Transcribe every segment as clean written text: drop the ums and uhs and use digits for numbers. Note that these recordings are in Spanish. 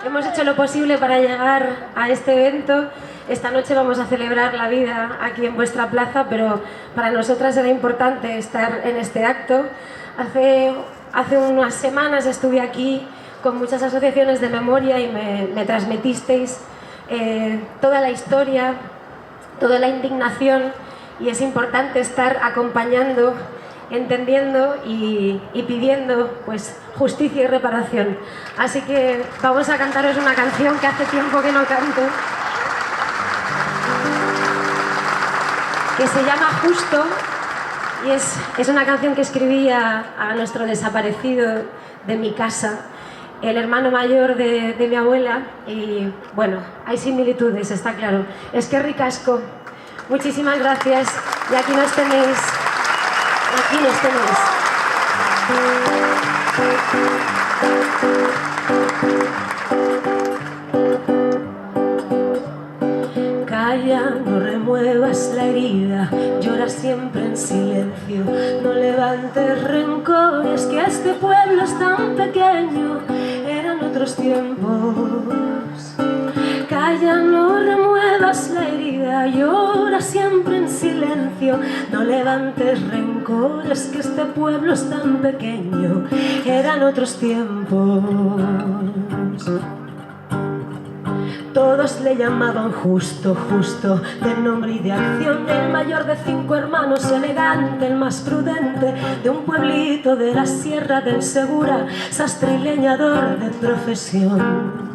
Hemos hecho lo posible para llegar a este evento. Esta noche vamos a celebrar la vida aquí en vuestra plaza, pero para nosotras era importante estar en este acto. Hace unas semanas estuve aquí con muchas asociaciones de memoria y me transmitisteis toda la historia, toda la indignación, y es importante estar acompañando, entendiendo y pidiendo pues justicia y reparación. Así que vamos a cantaros una canción que hace tiempo que no canto, que se llama Justo, y es una canción que escribí a nuestro desaparecido de mi casa, el hermano mayor de mi abuela, y bueno, hay similitudes, está claro. Eskerrik asko, muchísimas gracias, y aquí nos tenéis. Aquí nos tenéis. Calla, no remuevas la herida, llora siempre en silencio, no levantes rencores, que este pueblo es tan pequeño, eran otros tiempos. Calla, no remuevas la herida, llora siempre en silencio, no levantes rencores, que este pueblo es tan pequeño, eran otros tiempos. Todos le llamaban Justo, Justo, de nombre y de acción, el mayor de 5 hermanos, elegante, el más prudente, de un pueblito de la Sierra del Segura, sastre y leñador de profesión.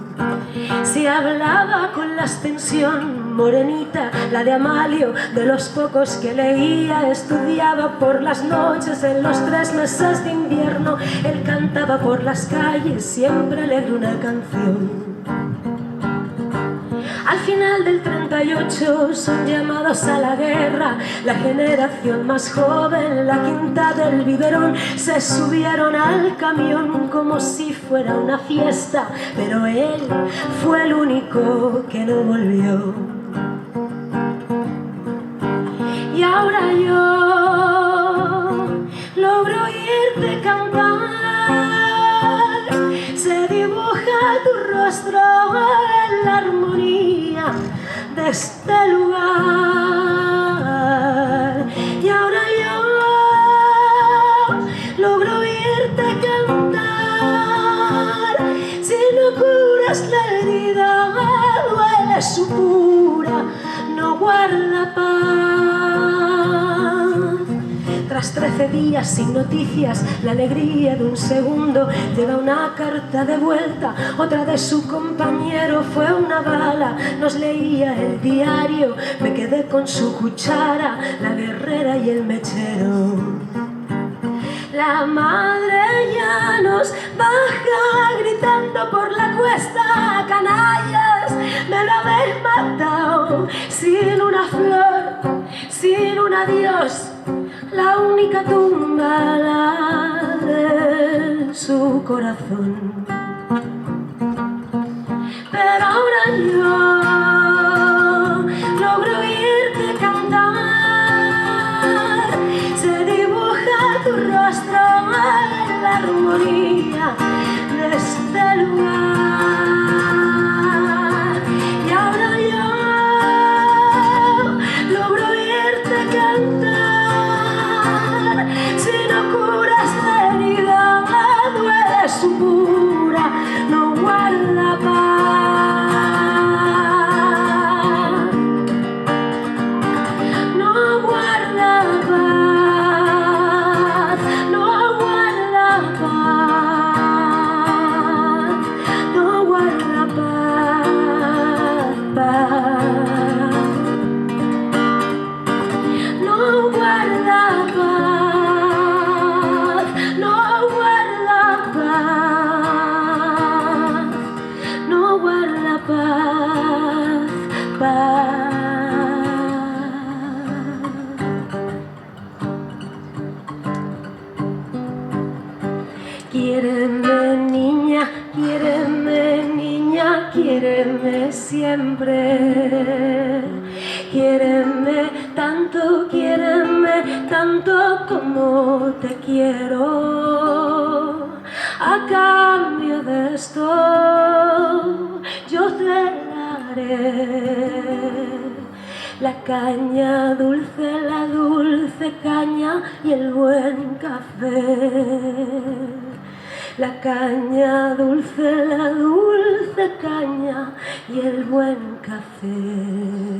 Si hablaba con la extensión, morenita, la de Amalio, de los pocos que leía, estudiaba por las noches en los 3 meses de invierno, él cantaba por las calles, siempre alegre una canción. Al final del 38 son llamados a la guerra, la generación más joven, la quinta del biberón, se subieron al camión como si fuera una fiesta, pero él fue el único que no volvió. Y ahora yo logro oírte cantar, se dibuja tu rostro en la armonía de este lugar. Y ahora yo logro oírte cantar, si no curas la herida, duele su pura, no guarda paz. Tras 13 días sin noticias, la alegría de un segundo, llega una carta de vuelta, otra de su compañero, fue una bala, nos leía el diario, me quedé con su cuchara, la guerrera y el mechero. La madre ya nos baja gritando por la cuesta, canallas, me lo habéis matado, sin una flor, sin un adiós, la única tumba, la de su corazón. Pero ahora yo logro oírte cantar, se dibuja tu rostro en la armonía de este lugar. Y ahora yo logro oírte cantar, si no curas la herida, duele su pura, no guarda paz, no guarda paz, no guarda paz, no guarda paz, paz, no guarda paz, no guarda paz, no guarda paz, paz. Quiéreme niña, quiéreme niña, quiéreme siempre, quiéreme tanto como te quiero, a cambio de esto La caña dulce, la dulce caña y el buen café. La caña dulce, la dulce caña y el buen café.